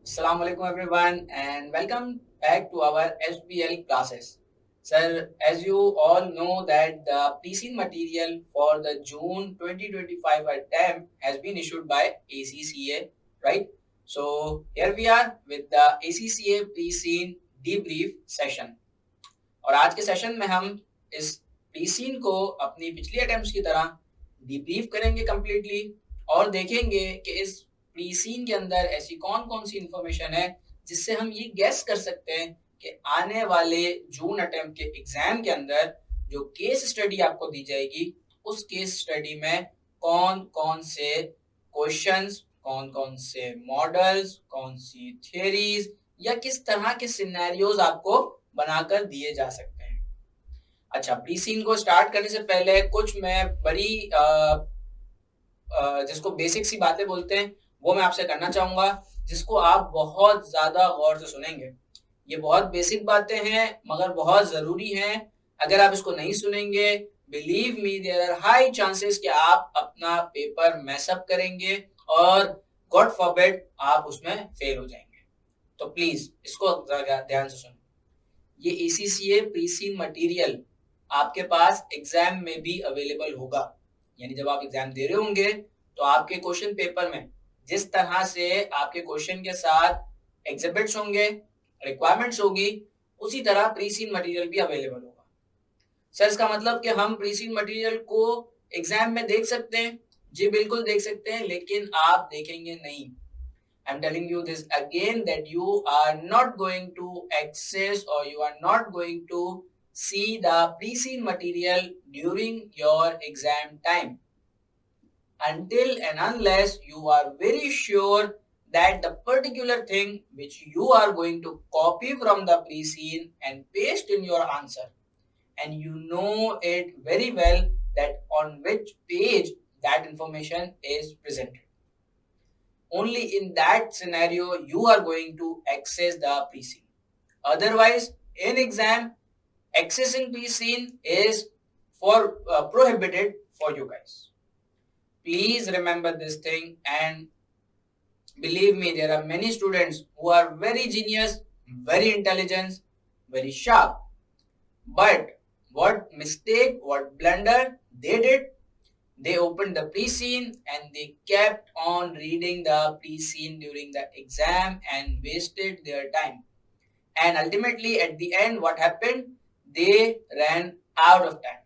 Assalamu alaikum everyone and welcome back to our SBL classes. Sir, as you all know that the pre material for the June 2025 attempt has been issued by ACCA, right? So here we are with the ACCA pre debrief session. और आज के session में हम इस pre को अपनी पिछली attempts की तरह डीब्रीफ करेंगे कंप्लीटली और देखेंगे कि इस प्री के अंदर ऐसी कौन-कौन सी इंफॉर्मेशन है जिससे हम ये गेस कर सकते हैं कि आने वाले जून अटेम्प्ट के एग्जाम के अंदर जो केस स्टडी आपको दी जाएगी उस केस स्टडी में कौन-कौन से क्वेश्चंस, कौन-कौन से मॉडल्स, कौन सी थ्योरीज या किस तरह के सिनेरियोज आपको बनाकर दिए जा सकते हैं। अच्छा, प्री को स्टार्ट करने से पहले कुछ मैं बड़ी जिसको बेसिक सी बातें बोलते हैं वो मैं आपसे करना चाहूंगा जिसको आप बहुत ज्यादा गौर से सुनेंगे। ये बहुत बेसिक बातें हैं मगर बहुत जरूरी हैं। अगर आप इसको नहीं सुनेंगे, believe me there are high chances कि आप अपना पेपर मैसअप करेंगे और गॉड फॉरबिड आप उसमें फेल हो जाएंगे। तो प्लीज इसको ध्यान से सुनें। ये ACCA प्री मटेरियल आपके पास एग्जाम में भी अवेलेबल होगा, यानी जब आप एग्जाम दे रहे होंगे तो आपके क्वेश्चन पेपर में जिस तरह से आपके क्वेश्चन के साथ एग्जिबिट्स होंगे, रिक्वायरमेंट्स होगी, उसी तरह प्री मटेरियल भी अवेलेबल होगा। सर इसका मतलब कि हम प्री मटेरियल को एग्जाम में देख सकते हैं? जी बिल्कुल देख सकते हैं, लेकिन आप देखेंगे नहीं। I'm telling you this again that you are not going to access or you are not going to see the pre-seen material during your exam time until and unless you are very sure that the particular thing which you are going to copy from the pre-seen and paste in your answer, and you know it very well that on which page that information is presented. Only in that scenario you are going to access the pre-seen. Otherwise, in exam, accessing pre-seen is prohibited for you guys. Please remember this thing, and believe me, there are many students who are very genius, very intelligent, very sharp. But what mistake, what blunder they did? They opened the pre-seen and they kept on reading the pre-seen during the exam and wasted their time. And ultimately, at the end, what happened? They ran out of time.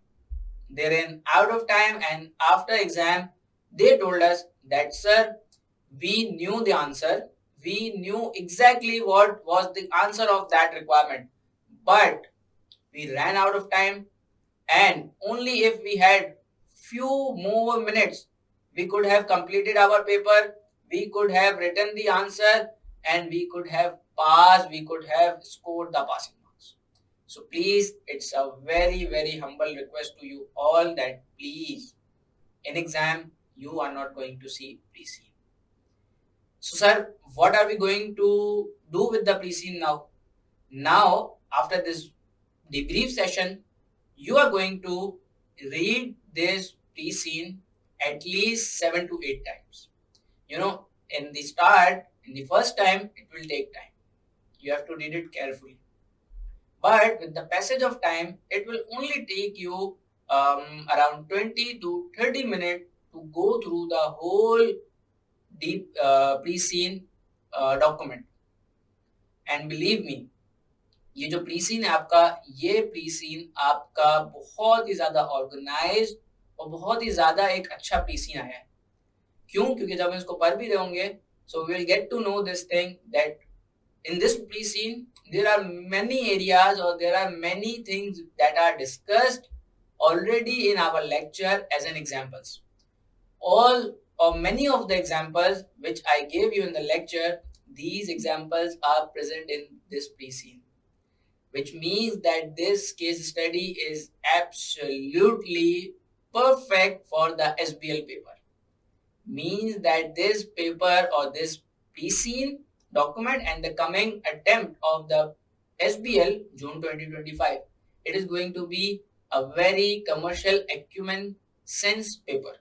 They ran out of time, and after exam, they told us that, sir, we knew the answer. We knew exactly what was the answer of that requirement. But we ran out of time, and only if we had few more minutes we could have completed our paper, we could have written the answer, and we could have passed, we could have scored the passing marks. So please, it's a very humble request to you all that please, in exam you are not going to see pre-seen. So sir, what are we going to do with the pre-seen now? Now, after this debrief session, you are going to read this pre-seen at least 7 to 8 times. You know, in the start, in the first time, it will take time. You have to read it carefully. But with the passage of time, it will only take you around 20 to 30 minutes to go through the whole deep pre-seen document. And believe me, ये जो pre-scene है आपका, ये pre-scene आपका बहुत ही ज्यादा organised और बहुत ही ज्यादा एक अच्छा प्री-सीन आया है। क्यों? क्योंकि जब हम इसको पढ़ भी रहे होंगे, so we will get to know this thing that in this pre-scene there are many areas or there are many things that are discussed already in our lecture as an examples. All or many of the examples which I gave you in the lecture, these examples are present in this pre-scene, which means that this case study is absolutely perfect for the SBL paper. Means that this paper or this pre-seen document and the coming attempt of the SBL June 2025, it is going to be a very commercial acumen sense paper.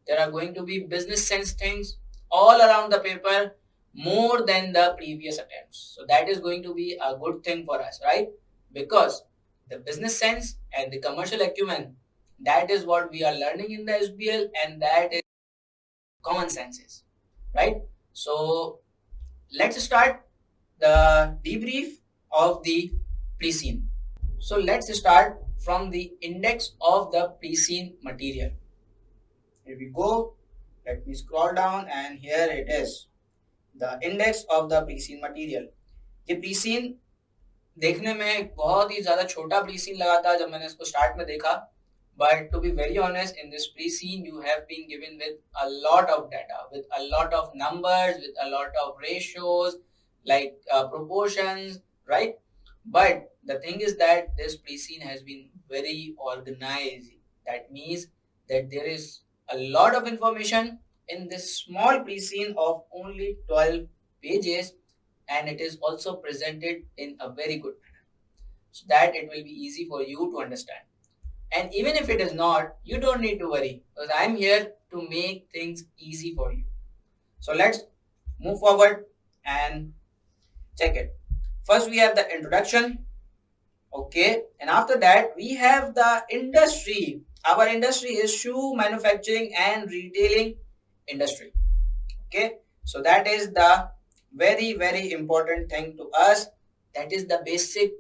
There are going to be business sense things all around the paper more than the previous attempts. So that is going to be a good thing for us, right? Because the business sense and the commercial acumen, that is what we are learning in the SBL, and that is common senses, right? So let's start the debrief of the pre-scene. So let's start from the index of the pre-scene material. Here we go. Let me scroll down and here it is. The index of the pre-scene material. ये pre-scene देखने में बहुत ही ज़्यादा छोटा pre-scene लगा था जब मैंने इसको start में देखा. But to be very honest, in this pre-scene, you have been given with a lot of data, with a lot of numbers, with a lot of ratios, like proportions, right? But the thing is that this pre-scene has been very organized. That means that there is a lot of information in this small pre-scene of only 12 pages, and it is also presented in a very good manner so that it will be easy for you to understand. And even if it is not, you don't need to worry because I'm here to make things easy for you. So let's move forward and check it. First, we have the introduction. Okay. And after that, we have the industry. Our industry is shoe manufacturing and retailing industry. Okay. So that is the very, very important thing to us. That is the basic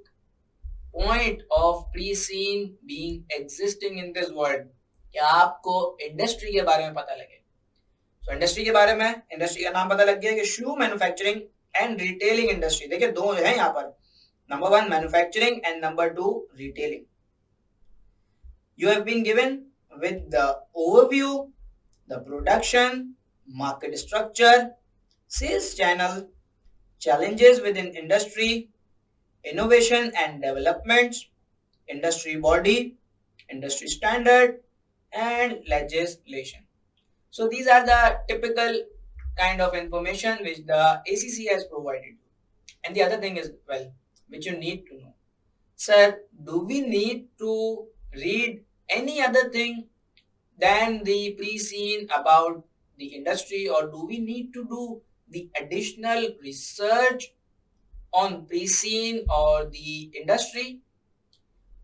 point of pre-scene being existing in this world कि आपको industry के बारे में पता लगे. So industry के बारे में इंडस्ट्री का नाम पता लग गया कि shoe manufacturing and retailing industry. देखिए दो है यहाँ पर, number 1 manufacturing and number 2 retailing. You have been given with the overview, the production, market structure, sales channel, challenges within industry, innovation and developments, industry body, industry standard, and legislation. So these are the typical kind of information which the ACC has provided. And the other thing is, well, which you need to know. Sir, do we need to read any other thing than the pre-scene about the industry, or do we need to do the additional research on pre-scene or the industry?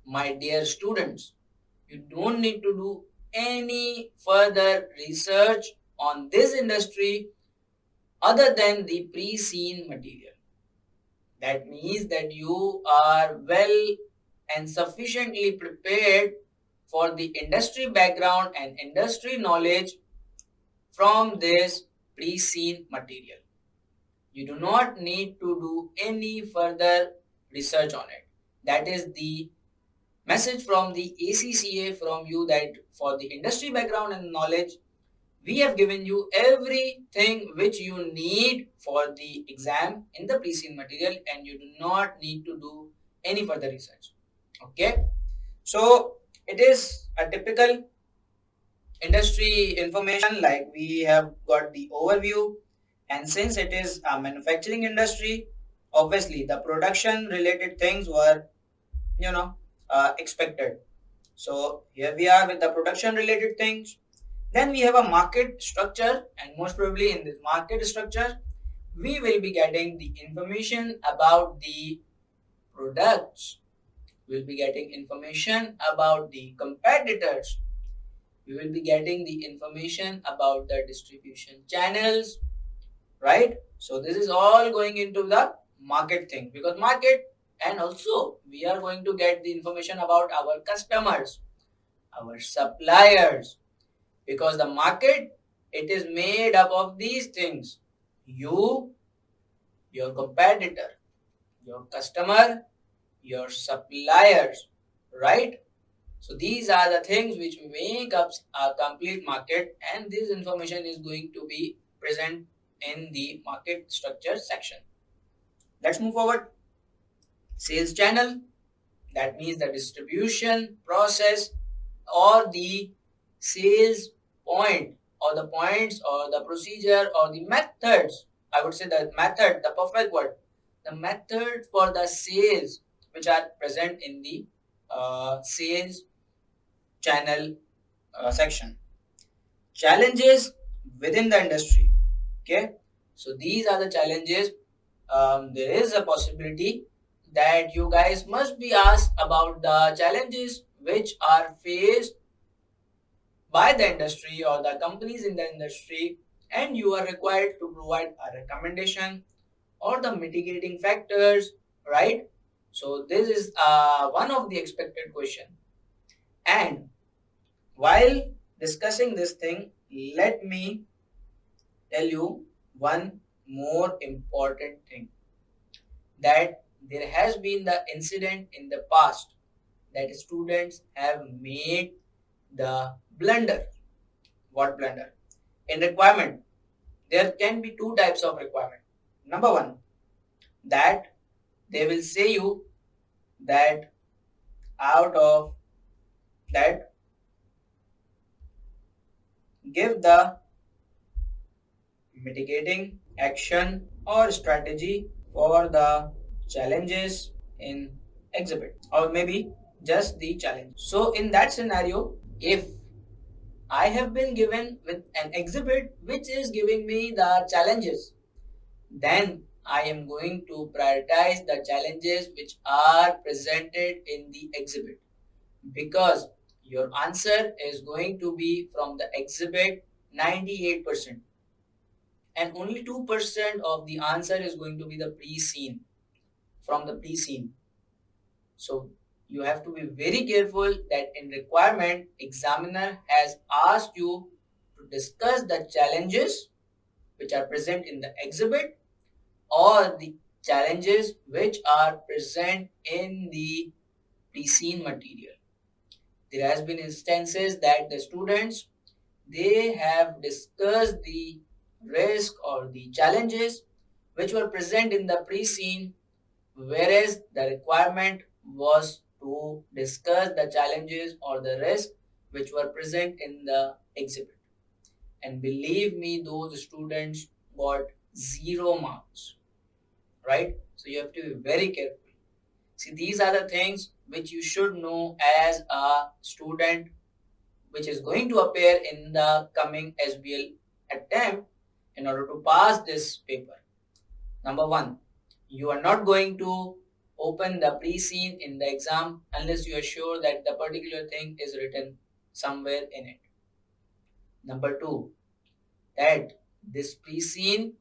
My dear students, you don't need to do any further research on this industry other than the pre-scene material. That means that you are well and sufficiently prepared for the industry background and industry knowledge from this pre-scene material. You do not need to do any further research on it. That is the message from the ACCA from you, that for the industry background and knowledge, we have given you everything which you need for the exam in the pre-scene material, and you do not need to do any further research. Okay, so it is a typical industry information, like we have got the overview, and since it is a manufacturing industry, obviously the production related things were expected. So here we are with the production related things. Then we have a market structure, and most probably in this market structure we will be getting the information about the products, we will be getting information about the competitors, we will be getting the information about the distribution channels, right? So this is all going into the market thing, because market, and also we are going to get the information about our customers, our suppliers, because the market, it is made up of these things: you, your competitor, your customer, your suppliers, right? So these are the things which make up a complete market, and this information is going to be present in the market structure section. Let's move forward. Sales channel, that means the distribution process or the sales point, or the points, or the procedure, or the methods. I would say the method, the perfect word, the method for the sales which are present in the sales channel section. Challenges within the industry. Okay, so these are the challenges. There is a possibility that you guys must be asked about the challenges which are faced by the industry or the companies in the industry, and you are required to provide a recommendation or the mitigating factors, right? So this is one of the expected question. And while discussing this thing, let me tell you one more important thing, that there has been the incident in the past that students have made the blunder. What blunder? In requirement, there can be two types of requirement. Number one, that they will say you that out of that, give the mitigating action or strategy for the challenges in exhibit, or maybe just the challenge. So in that scenario, if I have been given with an exhibit which is giving me the challenges, then I am going to prioritize the challenges which are presented in the exhibit, because your answer is going to be from the exhibit 98%, and only 2% of the answer is going to be the pre-scene, from the pre-scene. So you have to be very careful that in requirement, examiner has asked you to discuss the challenges which are present in the exhibit or the challenges which are present in the pre-scene material. There has been instances that the students, they have discussed the risk or the challenges which were present in the pre-scene, whereas the requirement was to discuss the challenges or the risk which were present in the exhibit. And believe me, those students got 0 marks, right? So you have to be very careful. See, these are the things which you should know as a student which is going to appear in the coming SBL attempt in order to pass this paper. Number one, you are not going to open the pre-scene in the exam unless you are sure that the particular thing is written somewhere in it. Number two, that this pre-scene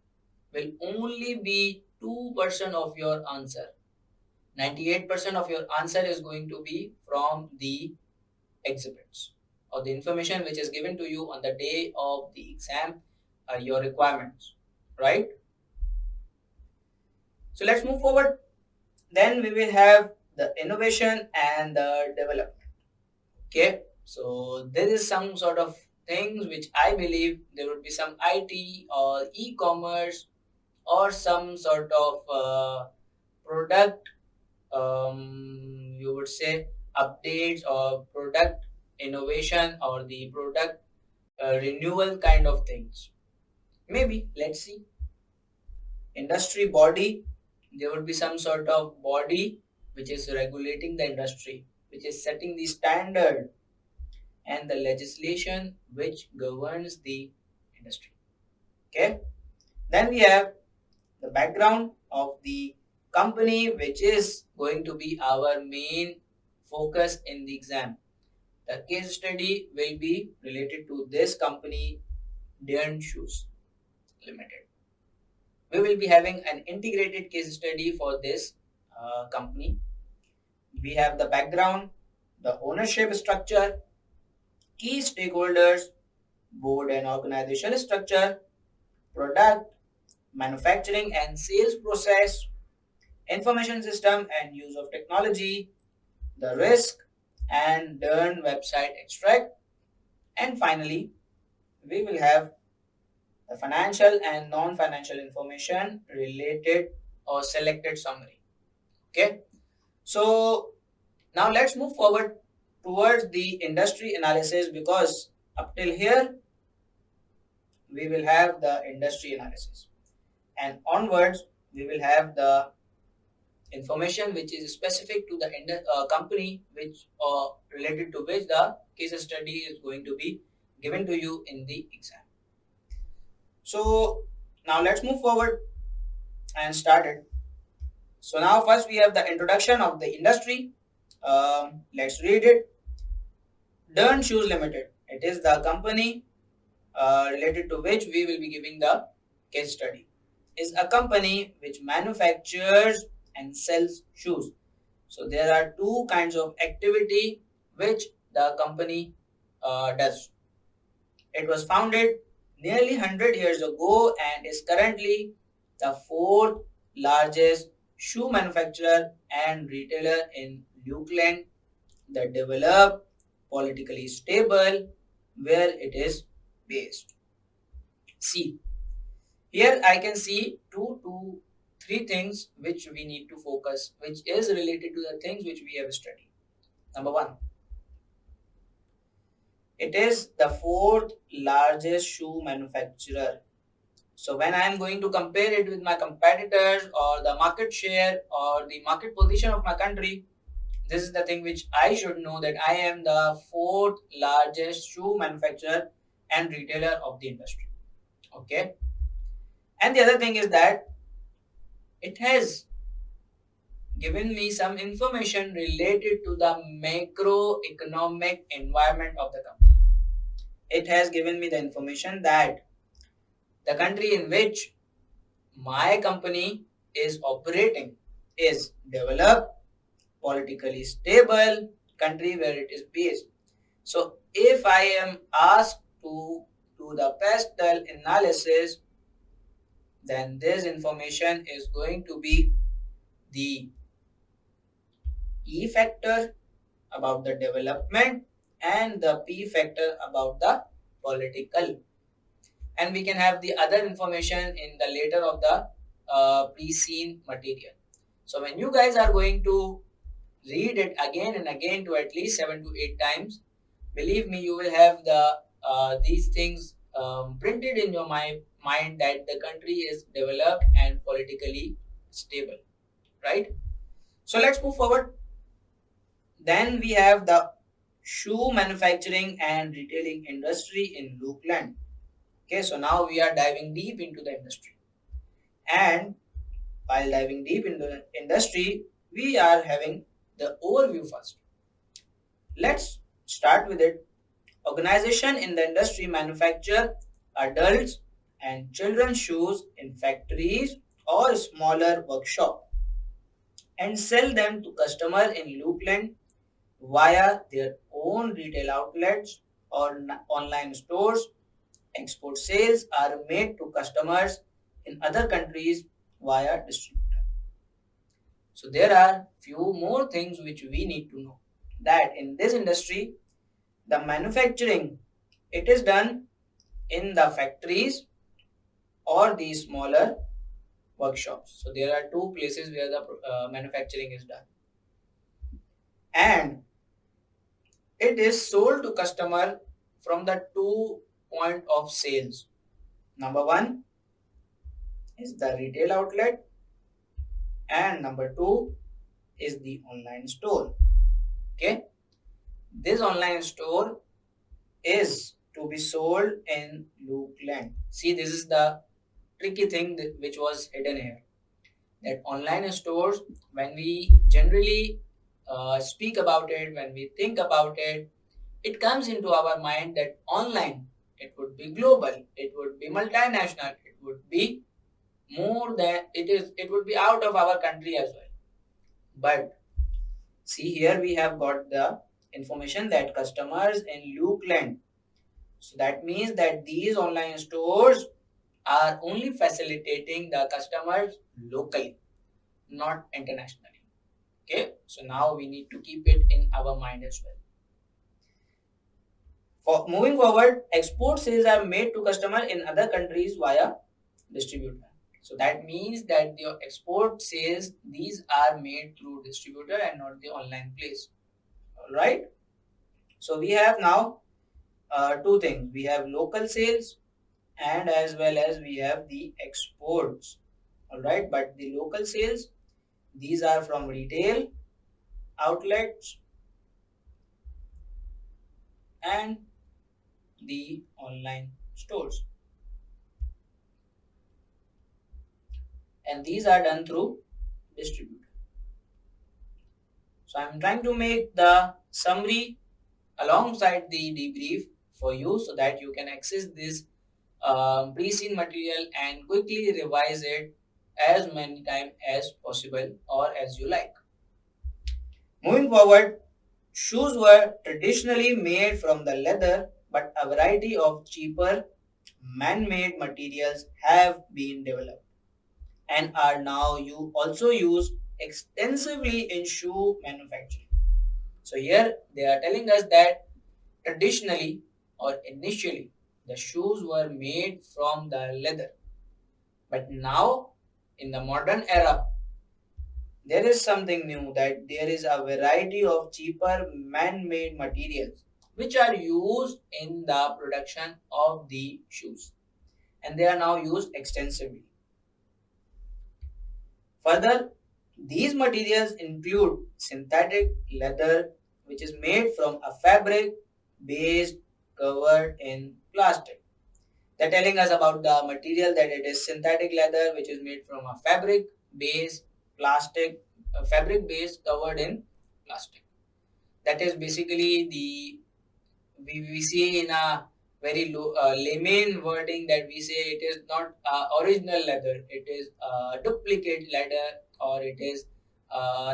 will only be 2% of your answer. 98% of your answer is going to be from the exhibits or the information which is given to you on the day of the exam, your requirements, right? So let's move forward. Then we will have the innovation and the development. Okay, so there is some sort of things which I believe there would be some IT or e-commerce or some sort of product, you would say updates or product innovation or the product renewal kind of things. Maybe, let's see. Industry body, there would be some sort of body which is regulating the industry, which is setting the standard and the legislation which governs the industry. Okay. Then we have the background of the company, which is going to be our main focus in the exam. The case study will be related to this company, Dern Shoes Limited. We will be having an integrated case study for this company. We have the background, the ownership structure, key stakeholders, board and organizational structure, product, manufacturing and sales process, information system and use of technology, the risk and Dern website extract, and finally, we will have the financial and non-financial information related or selected summary. Okay, so now let's move forward towards the industry analysis, because up till here we will have the industry analysis, and onwards we will have the information which is specific to the company which related to which the case study is going to be given to you in the exam. So now let's move forward and start it. So now first we have the introduction of the industry. Let's read it. Dern Shoes Limited. It is the company related to which we will be giving the case study. Is a company which manufactures and sells shoes. So there are two kinds of activity which the company does. It was founded nearly 100 years ago and is currently the fourth largest shoe manufacturer and retailer in Lukeland, the developed, politically stable, where it is based. See, here I can see two to three things which we need to focus, which is related to the things which we have studied. Number one, it is the fourth largest shoe manufacturer. So when I am going to compare it with my competitors or the market share or the market position of my country, this is the thing which I should know, that I am the fourth largest shoe manufacturer and retailer of the industry. Okay. And the other thing is that it has given me some information related to the macroeconomic environment of the company. It has given me the information that the country in which my company is operating is developed, politically stable country where it is based. So if I am asked to do the pastel analysis, then this information is going to be the E factor about the development and the P factor about the political. And we can have the other information in the later of the pre-seen material. So when you guys are going to read it again and again to at least 7 to 8 times, believe me, you will have the these things printed in your mind that the country is developed and politically stable, right? So let's move forward. Then we have the shoe manufacturing and retailing industry in Lukeland. Okay, so now we are diving deep into the industry. And while diving deep into the industry, we are having the overview first. Let's start with it. Organization in the industry manufacture adults and children's shoes in factories or smaller workshop and sell them to customers in Lukeland via their own retail outlets or online stores. Export sales are made to customers in other countries via distributor. So there are few more things which we need to know, that in this industry the manufacturing, it is done in the factories or the smaller workshops. So there are two places where the manufacturing is done, and it is sold to customer from the two point of sales. Number one is the retail outlet and number two is the online store. Okay, this online store is to be sold in Lukeland. See, this is the tricky thing which was hidden here. That online stores, when we generally speak about it, when we think about it, it comes into our mind that online, it would be global, it would be multinational, it would be more than it would be out of our country as well. But see, here we have got the information that customers in Lukeland. So that means that these online stores are only facilitating the customers locally, not internationally. Okay, so now we need to keep it in our mind as well. For moving forward, export sales are made to customer in other countries via distributor. So that means that your export sales, these are made through distributor and not the online place. All right. So we have now two things. We have local sales and as well as we have the exports. All right. But the local sales, These are from retail outlets and the online stores. And these are done through distributor. So I'm trying to make the summary alongside the debrief for you so that you can access this pre-seen material and quickly revise it as many times as possible or as you like. Moving forward, shoes were traditionally made from the leather, but a variety of cheaper man-made materials have been developed and are now also used extensively in shoe manufacturing. So here they are telling us that traditionally or initially the shoes were made from the leather, but now in the modern era there is something new, that there is a variety of cheaper man-made materials which are used in the production of the shoes, and they are now used extensively. Further, these materials include synthetic leather, which is made from a fabric based covered in plastic. They're telling us about the material, that it is synthetic leather, which is made from a fabric-based plastic, fabric-based covered in plastic. That is basically the we see in a very layman wording that we say it is not original leather, it is duplicate leather, or it is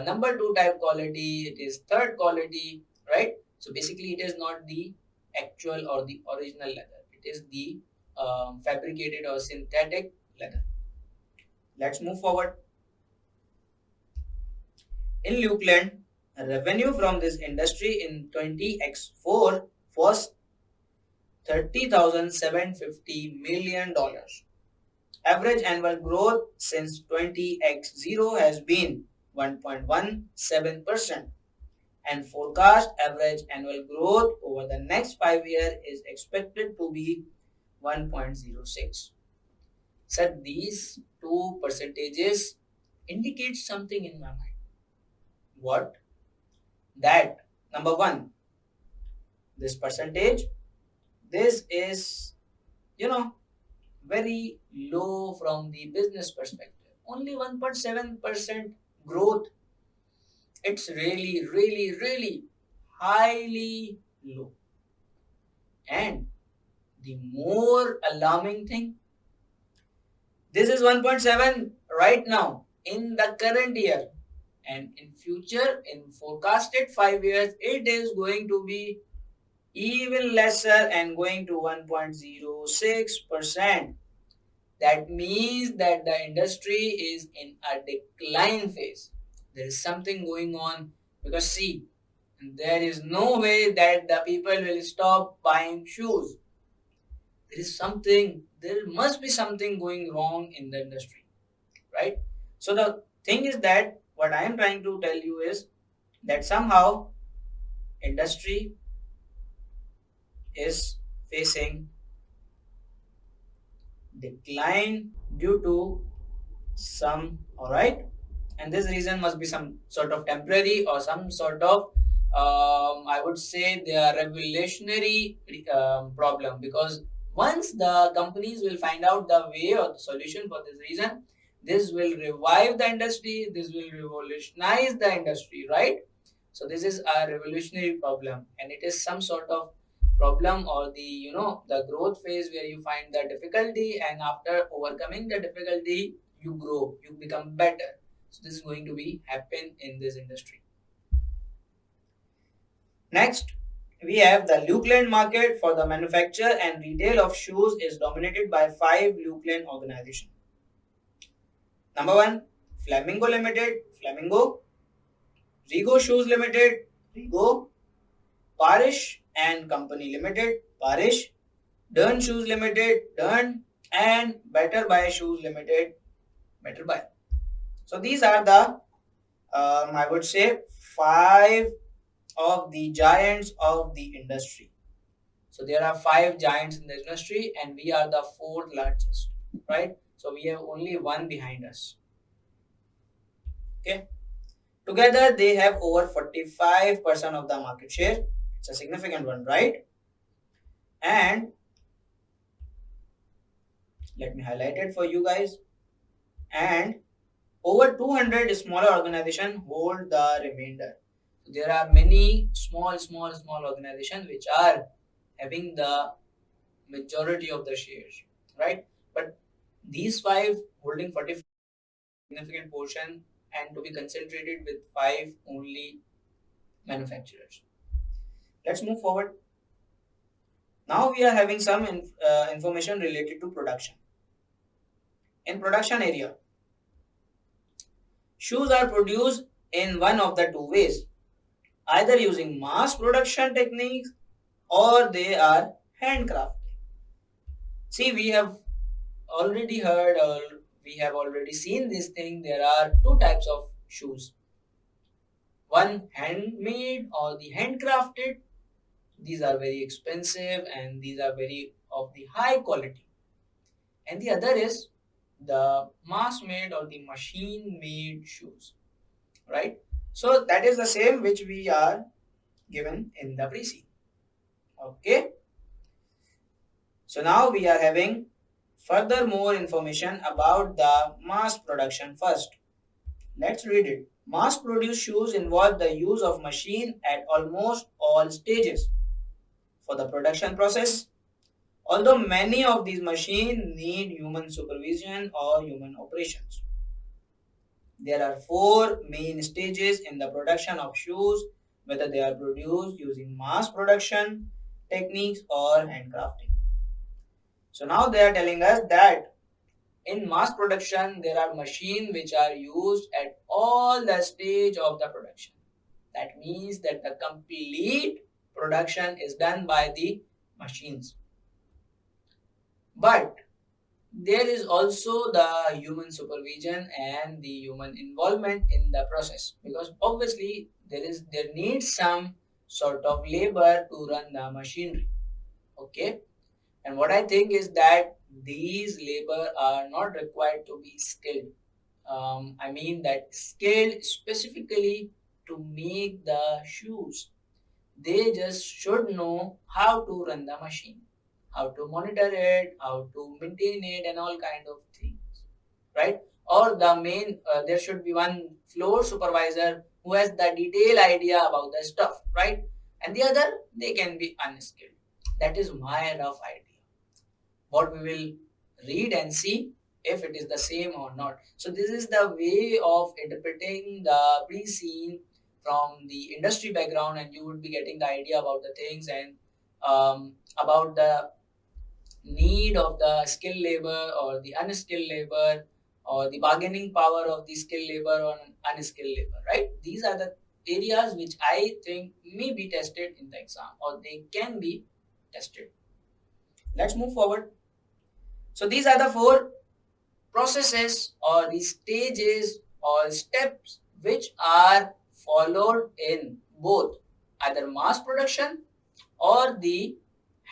number two type quality, it is third quality, right? So basically, it is not the actual or the original leather, it is the fabricated or synthetic leather. Let's move forward. In Lukeland, revenue from this industry in 20x4 was $30,750 million. Average annual growth since 20x0 has been 1.17%, and forecast average annual growth over the next 5 years is expected to be 1.06. So these two percentages indicate something in my mind. What? That number one, this percentage, this is, very low from the business perspective. Only 1.7% growth. It's really, really, really highly low. And the more alarming thing, this is 1.7 right now in the current year, and in future, in forecasted 5 years, it is going to be even lesser and going to 1.06%. That means that the industry is in a decline phase. There is something going on, because see, there is no way that the people will stop buying shoes. There must be something going wrong in the industry, right? So the thing is that what I am trying to tell you is that somehow industry is facing decline due to some, all right, and this reason must be some sort of temporary or some sort of I would say they are revolutionary problem, because once the companies will find out the way or the solution for this reason, this will revive the industry, this will revolutionize the industry, right? So this is a revolutionary problem, and it is some sort of problem or the the growth phase where you find the difficulty, and after overcoming the difficulty you grow, you become better. So this is going to be happen in this industry. Next, we have the Lukeland market for the manufacture and retail of shoes is dominated by 5 Lukeland organizations. Number 1, Flamingo Limited, Flamingo; Rigo Shoes Limited, Rigo; Parish and Company Limited, Parish; Dern Shoes Limited, Dern; and Better Buy Shoes Limited, Better Buy. So these are the, I would say, 5 of the giants of the industry. So there are 5 giants in the industry, and we are the 4th largest, right? So we have only one behind us. Okay. Together, they have over 45% of the market share. It's a significant one, right? And let me highlight it for you guys. And over 200 smaller organizations hold the remainder. There are many small organizations which are having the majority of the shares, right? But these five holding 45 significant portion and to be concentrated with five only manufacturers. Let's move forward. Now we are having some information related to production. In production area, shoes are produced in one of the two ways, either using mass production techniques or they are handcrafted. See, we have already heard or we have already seen this thing. There are two types of shoes. One handmade or the handcrafted. These are very expensive and these are very of the high quality. And the other is the mass made or the machine made shoes, right? So that is the same which we are given in the pre-scene. Okay. So now we are having further more information about the mass production first. Let's read it. Mass produced shoes involve the use of machine at almost all stages for the production process. Although many of these machines need human supervision or human operations. There are four main stages in the production of shoes, whether they are produced using mass production techniques or handcrafting. So now they are telling us that in mass production, there are machines which are used at all the stage of the production. That means that the complete production is done by the machines. But there is also the human supervision and the human involvement in the process, because obviously there needs some sort of labor to run the machinery. Okay. And what I think is that these labor are not required to be skilled. I mean that skilled specifically to make the shoes. They just should know how to run the machine, how to monitor it, how to maintain it, and all kind of things, right? Or the main, there should be one floor supervisor who has the detailed idea about the stuff, right? And the other, they can be unskilled. That is my rough idea. What we will read and see if it is the same or not. So this is the way of interpreting the pre-scene from the industry background, and you would be getting the idea about the things and about the need of the skilled labor or the unskilled labor or the bargaining power of the skilled labor or unskilled labor, right? These are the areas which I think may be tested in the exam or they can be tested. Let's move forward. So these are the four processes or the stages or steps which are followed in both either mass production or the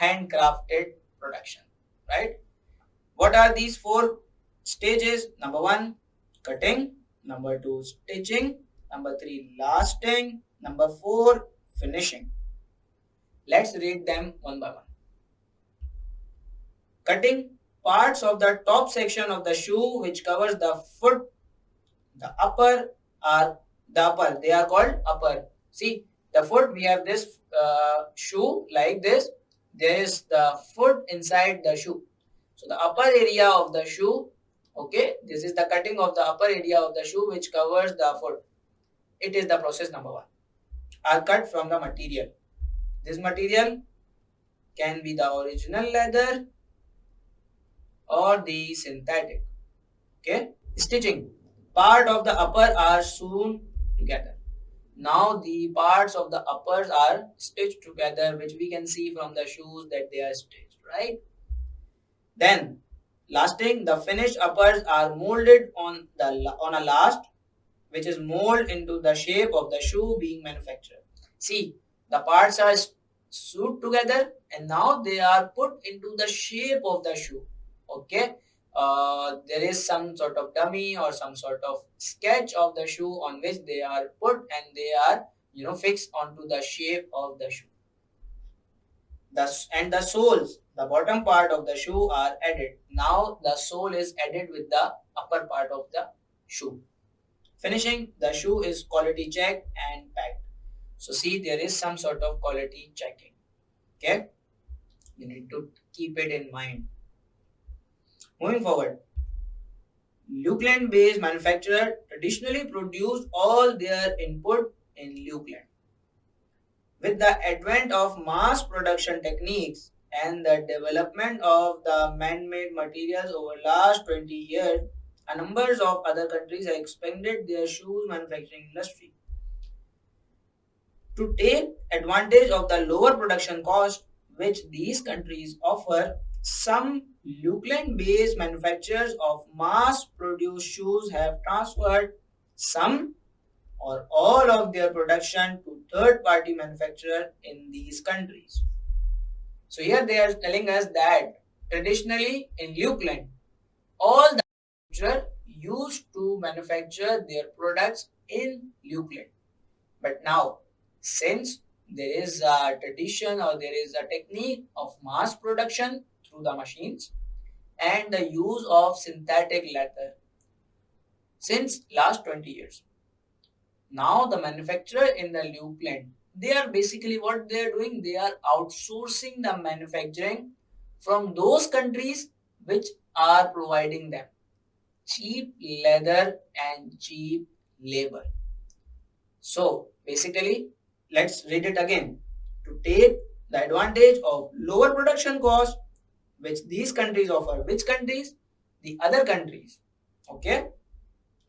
handcrafted production, right? What are these four stages? Number one, cutting. Number two, stitching. Number three, lasting. Number four, finishing. Let's read them one by one. Cutting. Parts of the top section of the shoe which covers the foot, the upper are they are called upper. See, the foot, we have this shoe like this. There is the foot inside the shoe. So the upper area of the shoe, okay, this is the cutting of the upper area of the shoe which covers the foot. It is the process number one. Are cut from the material. This material can be the original leather or the synthetic. Okay. Stitching. Part of the upper are sewn together. Now the parts of the uppers are stitched together, which we can see from the shoes that they are stitched, right? Then lasting, the finished uppers are molded on a last, which is molded into the shape of the shoe being manufactured. See, the parts are sewed together and now they are put into the shape of the shoe. Okay, there is some sort of dummy or some sort of sketch of the shoe on which they are put and they are fixed onto the shape of the shoe. And the soles, the bottom part of the shoe are added. Now the sole is added with the upper part of the shoe. Finishing the shoe is quality checked and packed. So see, there is some sort of quality checking. Okay, you need to keep it in mind. Moving forward, Lukeland based manufacturer traditionally produced all their input in Lukeland. With the advent of mass production techniques and the development of the man-made materials over last 20 years, a numbers of other countries have expanded their shoes manufacturing industry. To take advantage of the lower production cost which these countries offer, some Lukeland based manufacturers of mass produced shoes have transferred some or all of their production to third party manufacturer in these countries. So here they are telling us that traditionally in Lukeland, all the manufacturer used to manufacture their products in Lukeland. But now, since there is a tradition or there is a technique of mass production through the machines and the use of synthetic leather since last 20 years, now the manufacturer in the Lukeland, they are basically what they are doing, they are outsourcing the manufacturing from those countries which are providing them cheap leather and cheap labor. So basically, let's read it again. To take the advantage of lower production cost which these countries offer. Which countries? The other countries. Okay.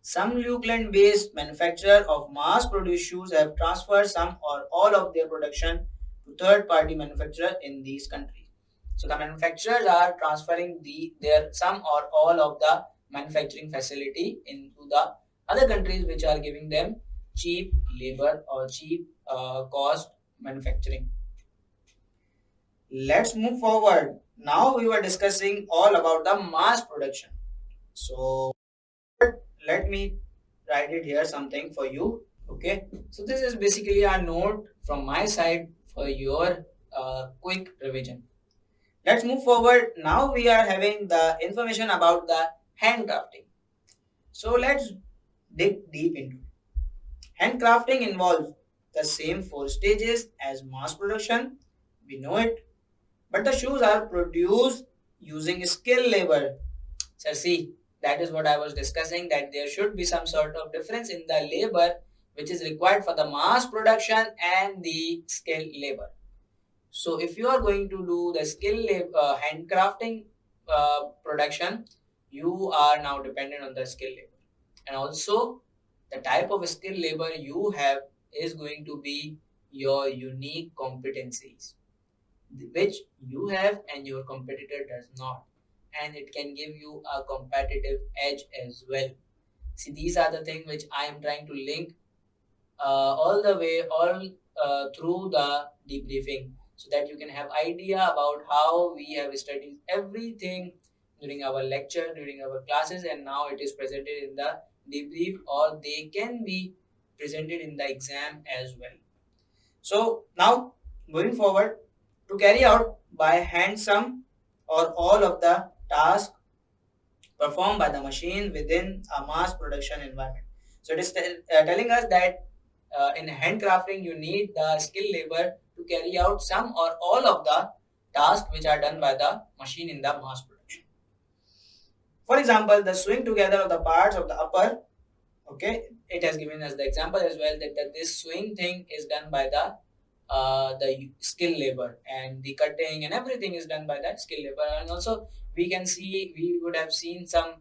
Some Lukeland based manufacturer of mass produced shoes have transferred some or all of their production to third party manufacturer in these countries. So the manufacturers are transferring their some or all of the manufacturing facility into the other countries which are giving them cheap labor or cheap cost manufacturing. Let's move forward. Now we were discussing all about the mass production. So let me write it here something for you. Okay, so this is basically a note from my side for your quick revision. Let's move forward. Now we are having the information about the handcrafting. So let's dig deep into it. Handcrafting involves the same four stages as mass production. We know it, but the shoes are produced using skilled labor. So see, that is what I was discussing, that there should be some sort of difference in the labor which is required for the mass production and the skilled labor. So if you are going to do the skilled labor, handcrafting production, you are now dependent on the skilled labor. And also the type of skilled labor you have is going to be your unique competencies which you have and your competitor does not, and it can give you a competitive edge as well. See, these are the things which I am trying to link all the way all through the debriefing, so that you can have idea about how we have studied everything during our lecture, during our classes, and now it is presented in the debrief, or they can be presented in the exam as well. So now moving forward, to carry out by hand some or all of the tasks performed by the machine within a mass production environment. So it is telling us that in handcrafting you need the skilled labor to carry out some or all of the tasks which are done by the machine in the mass production. For example, the sewing together of the parts of the upper, okay, it has given us the example as well that this sewing thing is done by the skilled labor, and the cutting and everything is done by that skilled labor. And also we would have seen some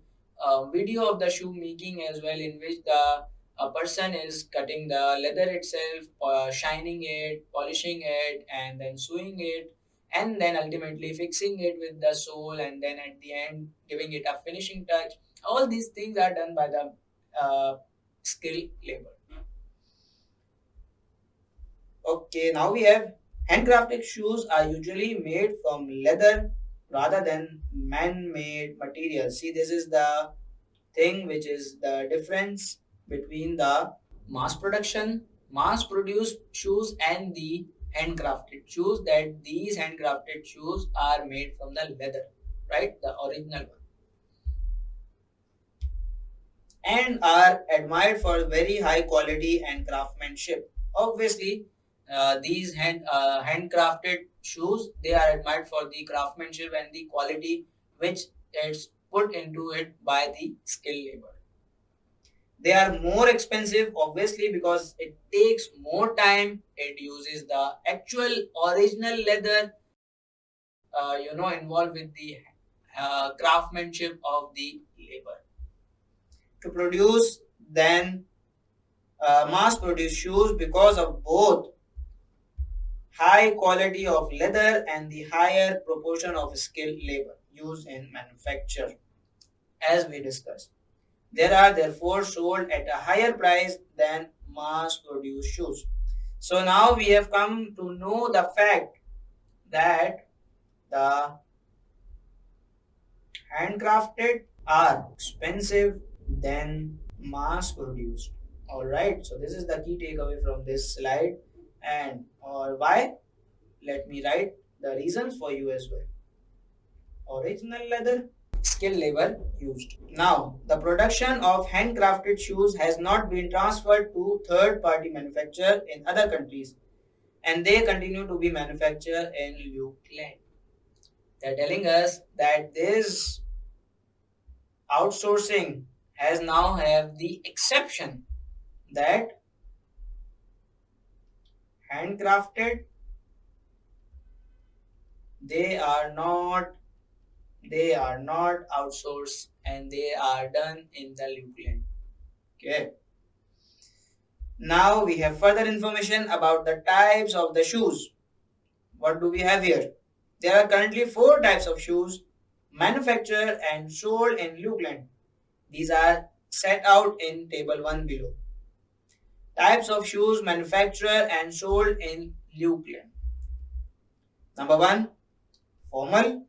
video of the shoe making as well, in which the a person is cutting the leather itself, shining it, polishing it, and then sewing it, and then ultimately fixing it with the sole, and then at the end giving it a finishing touch. All these things are done by the skilled labor. Okay, now we have handcrafted shoes are usually made from leather rather than man-made materials. See, this is the thing which is the difference between the mass production, mass produced shoes and the handcrafted shoes, that these handcrafted shoes are made from the leather, right? The original one. And are admired for very high quality and craftsmanship. Obviously, these handcrafted shoes, they are admired for the craftsmanship and the quality which is put into it by the skilled labor. They are more expensive, obviously, because it takes more time. It uses the actual original leather, involved with the craftsmanship of the labor to produce than mass produced shoes, because of both high quality of leather and the higher proportion of skilled labor used in manufacture, as we discussed. There are therefore sold at a higher price than mass produced shoes. So now we have come to know the fact that the handcrafted are expensive than mass produced. All right, so this is the key takeaway from this slide. And or why, let me write the reasons for you as well. Original leather, skilled labor used. Now, the production of handcrafted shoes has not been transferred to third party manufacture in other countries, and they continue to be manufactured in Lukeland. They're telling us that this outsourcing has now have the exception that handcrafted, they are not outsourced, and they are done in the Lukeland. Okay. Now we have further information about the types of the shoes. What do we have here? There are currently 4 types of shoes manufactured and sold in Lukeland. These are set out in table 1 below. Types of shoes manufactured and sold in Lukeland. Number 1, formal.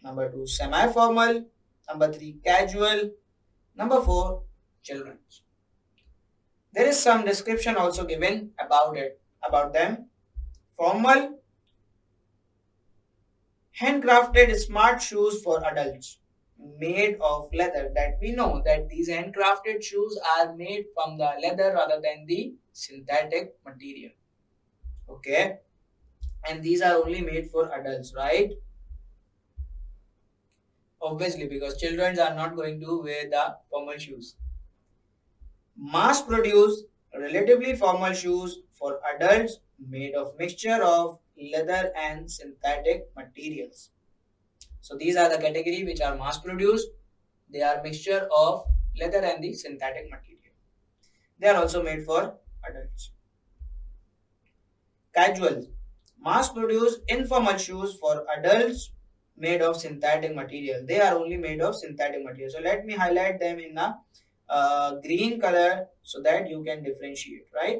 Number 2, semi-formal. Number 3, casual. Number 4, children's. There is some description also given about them. Formal, handcrafted smart shoes for adults made of leather. That we know that these handcrafted shoes are made from the leather rather than the synthetic material. Okay, and these are only made for adults, right? Obviously, because children are not going to wear the formal shoes. Mass produced relatively formal shoes for adults made of mixture of leather and synthetic materials. So these are the category which are mass produced. They are mixture of leather and the synthetic material. They are also made for adults. Casual, mass produced informal shoes for adults made of synthetic material. They are only made of synthetic material. So let me highlight them in a green color so that you can differentiate, right?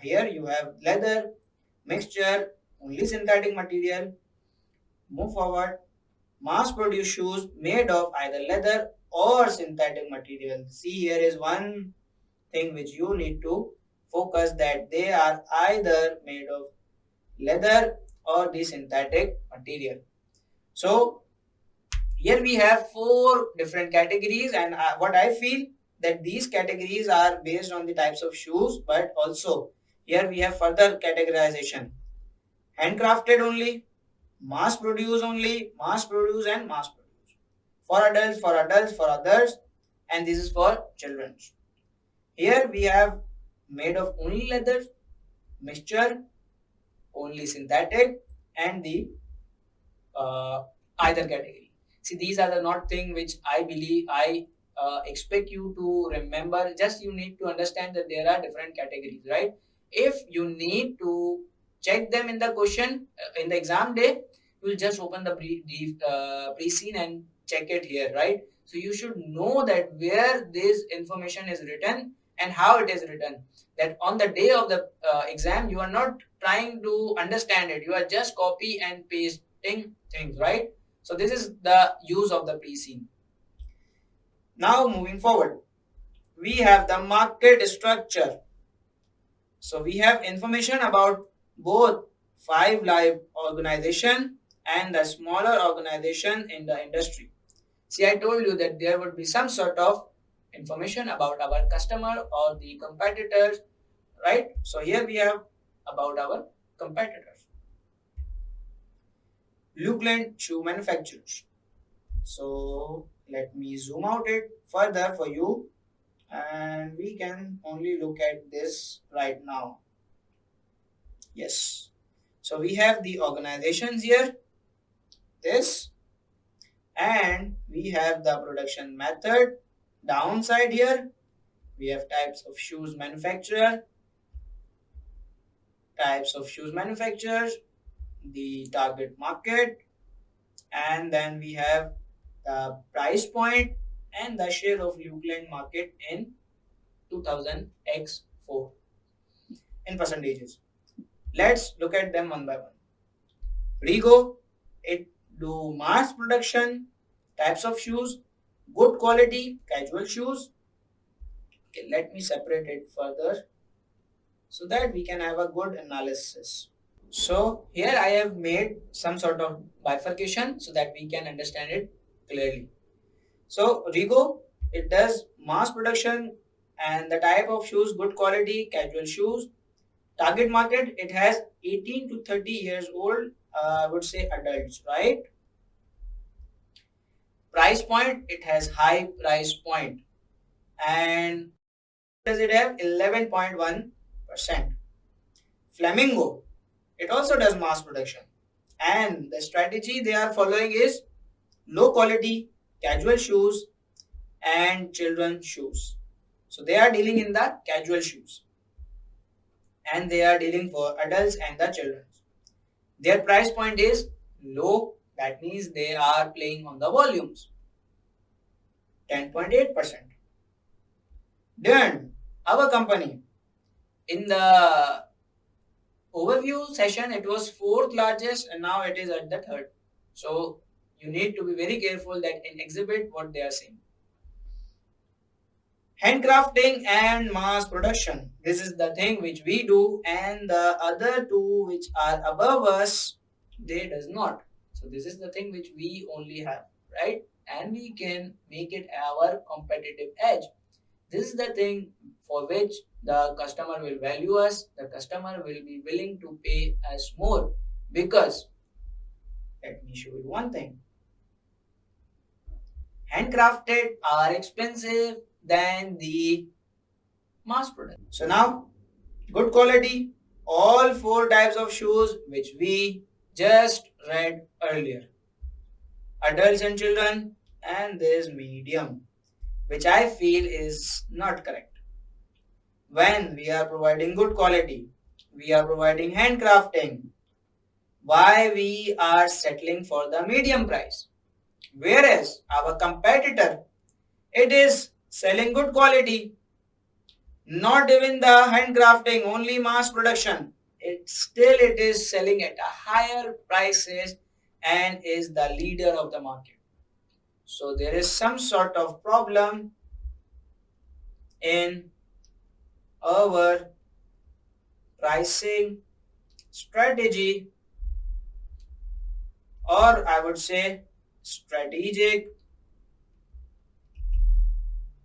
Here you have leather, mixture, only synthetic material. Move forward. Mass produced shoes made of either leather or synthetic material. See, here is one thing which you need to focus, that they are either made of leather or the synthetic material. So here we have 4 different categories, and what I feel that these categories are based on the types of shoes, but also here we have further categorization. Handcrafted only, mass produce only, mass produce and mass produce. For adults, for others, and this is for children. Here we have made of only leather, mixture, only synthetic, and the either category. See, these are the not thing which I believe I expect you to remember. Just you need to understand that there are different categories, right? If you need to check them in the question in the exam day, you will just open the pre-scene and check it here, right? So you should know that where this information is written and how it is written. That on the day of the exam, you are not trying to understand it. You are just copy and pasting things, right? So this is the use of the pre-scene. Now moving forward, we have the market structure. So we have information about both 5 live organization and the smaller organization in the industry. See, I told you that there would be some sort of information about our customer or the competitors, right? So here we have about our competitors. Lukeland shoe manufacturers. So let me zoom out it further for you, and we can only look at this right now. Yes. So we have the organizations here, this, and we have the production method downside here. We have types of shoes manufacturers, the target market, and then we have the price point and the share of Lukeland market in 2000x4 in percentages. Let's look at them one by one. Rego, it do mass production, types of shoes, good quality, casual shoes. Okay, let me separate it further so that we can have a good analysis. So here I have made some sort of bifurcation so that we can understand it clearly. So Rego, it does mass production and the type of shoes, good quality, casual shoes. Target market, it has 18 to 30 years old, I would say adults, right? Price point, it has high price point. And does it have 11.1%? Flamingo, it also does mass production. And the strategy they are following is low quality, casual shoes, and children's shoes. So they are dealing in the casual shoes. And they are dealing for adults and the children. Their price point is low, that means they are playing on the volumes. 10.8%. Then our company, in the overview session, it was 4th largest and now it is at the 3rd. So you need to be very careful that in exhibit what they are saying. Handcrafting and mass production. This is the thing which we do, and the other two which are above us, they does not. So this is the thing which we only have, right? And we can make it our competitive edge. This is the thing for which the customer will value us. The customer will be willing to pay us more because, let me show you one thing. Handcrafted are expensive than the mass product. So now, good quality, all 4 types of shoes which we just read earlier. Adults and children, and this medium, which I feel is not correct. When we are providing good quality, we are providing handcrafting, why we are settling for the medium price? Whereas our competitor, it is selling good quality, not even the handcrafting, only mass production. It is selling at a higher prices and is the leader of the market. So there is some sort of problem in our pricing strategy, or I would say strategic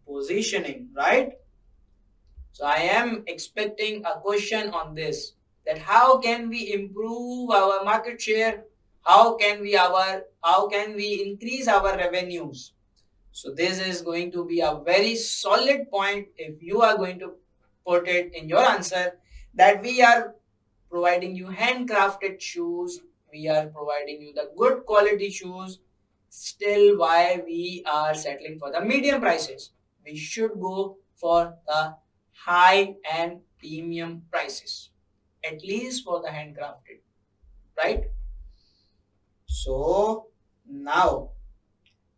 positioning, right? So I am expecting a question on this, that how can we improve our market share? How can we increase our revenues? So this is going to be a very solid point if you are going to put it in your answer, that we are providing you handcrafted shoes, we are providing you the good quality shoes, still why we are settling for the medium prices. We should go for the high and premium prices, at least for the handcrafted, right? So now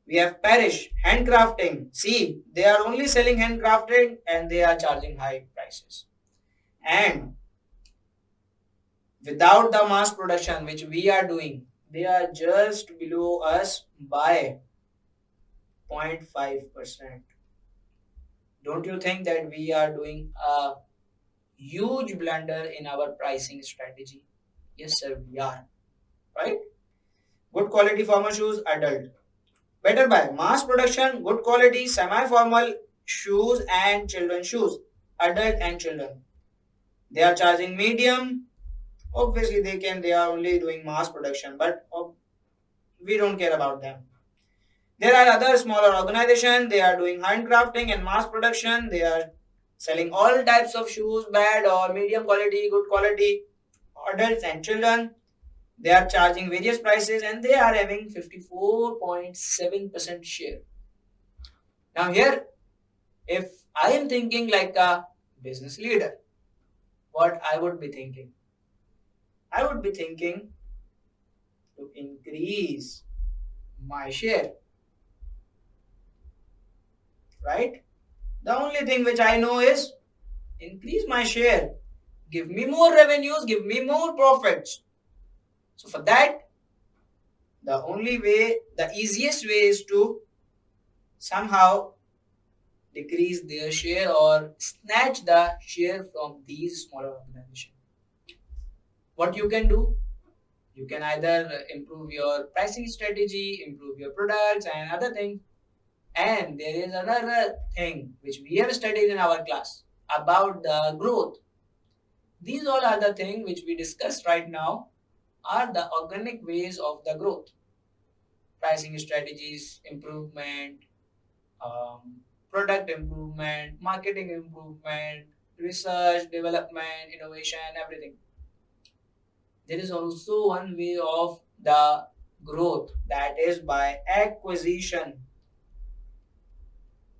we have Parrish handcrafting. See, they are only selling handcrafted and they are charging high prices. And without the mass production which we are doing, They are just below us by 0.5%. Don't you think that we are doing a huge blunder in our pricing strategy? Yes, sir, we are. Right? Good quality formal shoes, adult. Better buy mass production, good quality, semi formal shoes and children shoes, adult and children. They are charging medium. Obviously, they are only doing mass production, but we don't care about them. There are other smaller organizations, they are doing handcrafting and mass production. They are selling all types of shoes, bad or medium quality, good quality, adults and children. They are charging various prices and they are having 54.7% share. Now, here, if I am thinking like a business leader, what I would be thinking? I would be thinking to increase my share, right? The only thing which I know is increase my share. Give me more revenues, give me more profits. So for that, the easiest way is to somehow decrease their share or snatch the share from these smaller organizations. What you can do? You can either improve your pricing strategy, improve your products and other things. And there is another thing which we have studied in our class about the growth. These all are the things which we discussed right now are the organic ways of the growth. Pricing strategies, improvement, um, product improvement, marketing improvement, research, development, innovation, everything. There is also one way of the growth that is by acquisition.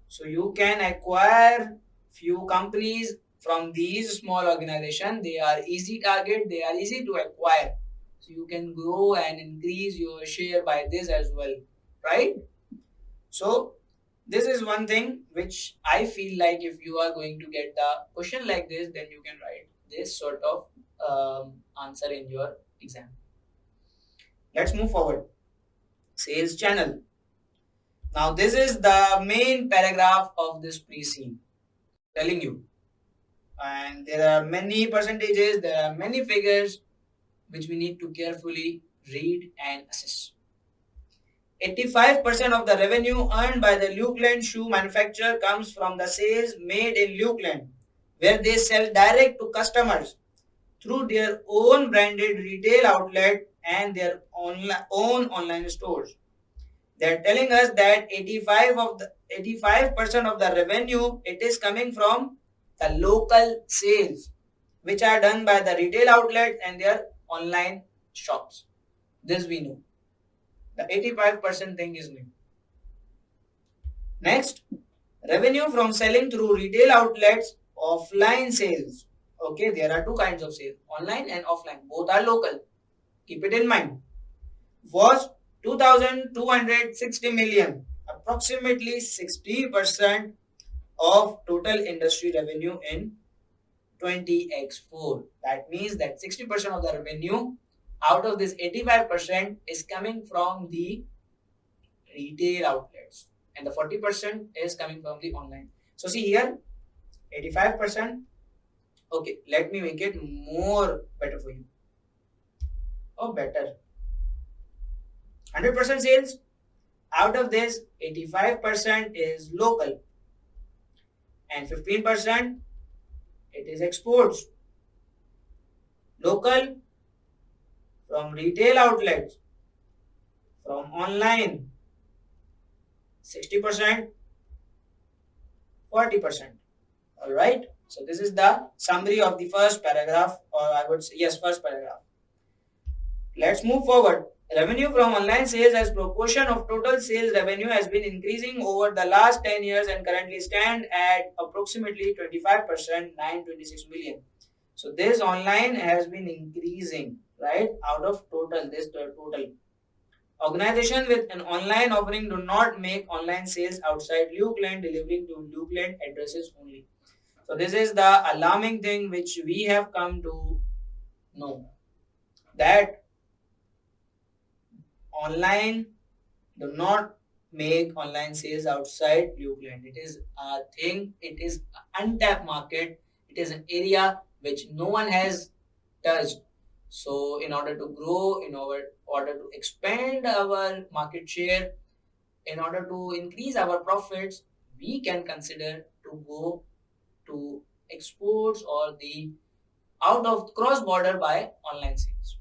So you can acquire few companies from these small organizations. They are easy target, they are easy to acquire. So you can grow and increase your share by this as well, right? So this is one thing which I feel like if you are going to get the question like this, then you can write this sort of answer in your exam. Let's move forward. Sales channel. Now this is the main paragraph of this pre-scene telling you. And there are many percentages, there are many figures which we need to carefully read and assess. 85% of the revenue earned by the Lukeland shoe manufacturer comes from the sales made in Lukeland, where they sell direct to customers through their own branded retail outlet and their own online stores. They're telling us that 85% of the revenue it is coming from the local sales, which are done by the retail outlets and their online shops. This we know. The 85% thing is new. Next, revenue from selling through retail outlets, offline sales. Okay, there are two kinds of sales, online and offline. Both are local. Keep it in mind. Was 2,260 million, approximately 60% of total industry revenue in 20x4. That means that 60% of the revenue out of this 85% is coming from the retail outlets and the 40% is coming from the online. So see here 85%. Okay, let me make it more better for you. Oh, better. 100% sales. Out of this 85% is local and 15% it is exports. Local from retail outlets, from online 60%, 40%. All right. So this is the summary of the first paragraph, or I would say yes, first paragraph. Let's move forward. Revenue from online sales as proportion of total sales revenue has been increasing over the last 10 years and currently stand at approximately 25%, 926 million. So this online has been increasing, right? Out of total, this total. Organization with an online offering do not make online sales outside Lukeland, delivering to Lukeland addresses only. So this is the alarming thing which we have come to know that online, do not make online sales outside Lukeland. It is a thing, it is an untapped market, it is an area which no one has touched. So, in order to grow, in order to expand our market share, in order to increase our profits, we can consider to go to exports or the out of cross border by online sales.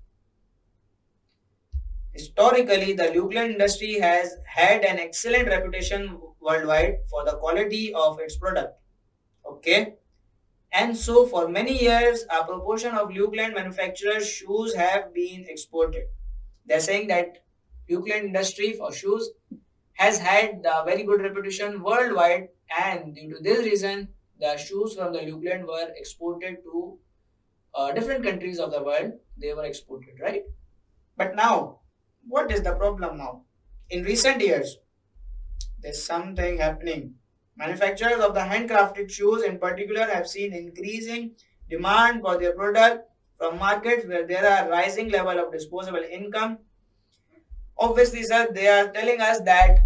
Historically, the Lukeland industry has had an excellent reputation worldwide for the quality of its product. Okay, and so for many years, a proportion of Lukeland manufacturers' shoes have been exported. They're saying that Lukeland industry for shoes has had a very good reputation worldwide, and due to this reason, the shoes from the Lukeland were exported to different countries of the world. They were exported, right? But now, what is the problem now? In recent years, there's something happening. Manufacturers of the handcrafted shoes in particular have seen increasing demand for their product from markets where there are rising level of disposable income. Obviously, sir, they are telling us that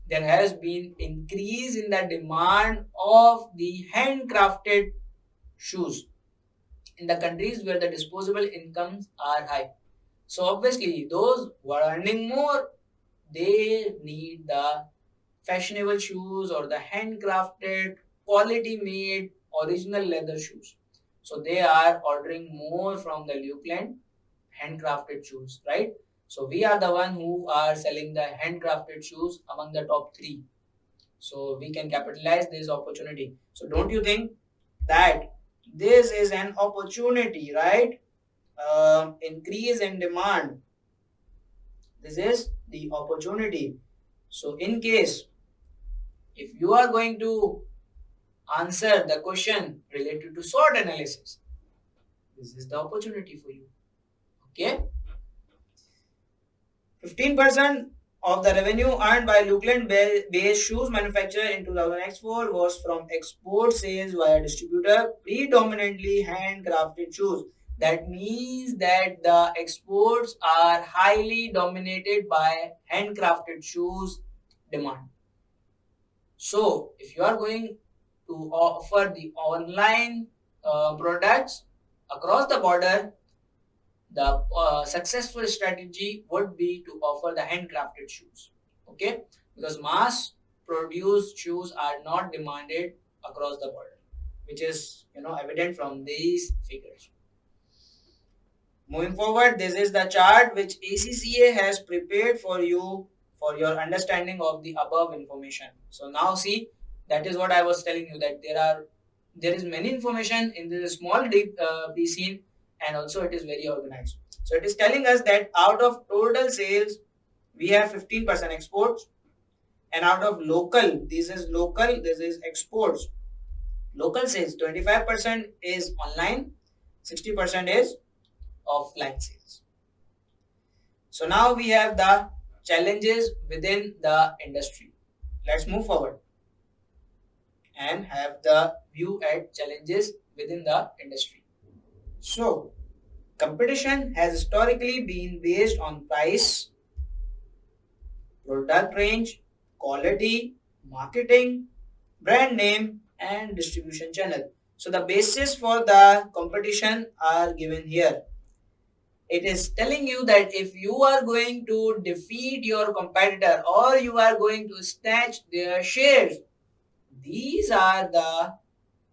there has been increase in the demand of the handcrafted shoes in the countries where the disposable incomes are high. So obviously, those who are earning more, they need the fashionable shoes or the handcrafted, quality made, original leather shoes. So they are ordering more from the Lukeland handcrafted shoes, right? So we are the one who are selling the handcrafted shoes among the top three. So we can capitalize this opportunity. So don't you think that this is an opportunity, right? Increase in demand. This is the opportunity. So in case if you are going to answer the question related to SWOT analysis, this is the opportunity for you. Okay. 15% of the revenue earned by Lukeland based shoes manufacturer in 2004 was from export sales via distributor, predominantly handcrafted shoes. That means that the exports are highly dominated by handcrafted shoes demand. So, if you are going to offer the online products across the border, the successful strategy would be to offer the handcrafted shoes. Okay, because mass produced shoes are not demanded across the border, which is evident from these figures. Moving forward, this is the chart which ACCA has prepared for you for your understanding of the above information. So now see, that is what I was telling you, that there is many information in this small deep scene, and also it is very organized. So it is telling us that out of total sales, we have 15% exports, and out of local, this is exports. Local sales, 25% is online, 60% is offline sales. So now we have the challenges within the industry. Let's move forward and have the view at challenges within the industry. So, competition has historically been based on price, product range, quality, marketing, brand name, and distribution channel. So, the basis for the competition are given here. It is telling you that if you are going to defeat your competitor or you are going to snatch their shares, these are the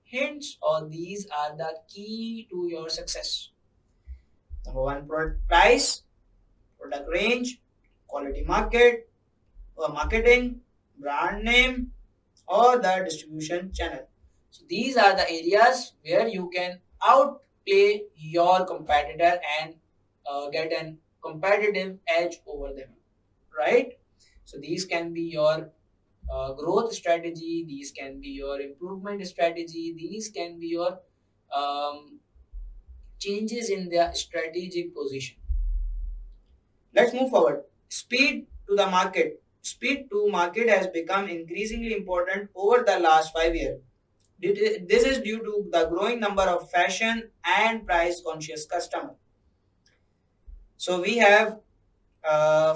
hints or these are the key to your success. Number one, product price, product range, quality marketing, brand name, or the distribution channel. So these are the areas where you can outplay your competitor and get an competitive edge over them, right? So these can be your growth strategy, these can be your improvement strategy, these can be your changes in their strategic position. Let's move forward. Speed to the market. Speed to market has become increasingly important over the last 5 years. This is due to the growing number of fashion and price conscious customers. So we have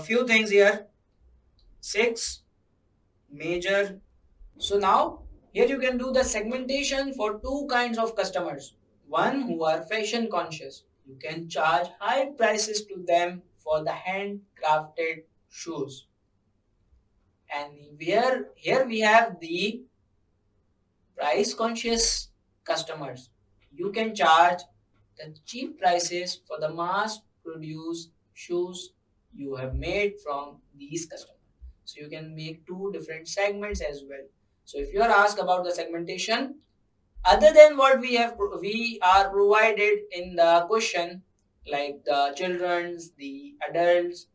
few things here. 6 major. So now here you can do the segmentation for two kinds of customers. One who are fashion conscious. You can charge high prices to them for the handcrafted shoes. And here we have the price conscious customers. You can charge the cheap prices for the mass produced shoes you have made from these customers. So you can make two different segments as well. So if you are asked about the segmentation, other than what we are provided in the question, like the children's, the adults,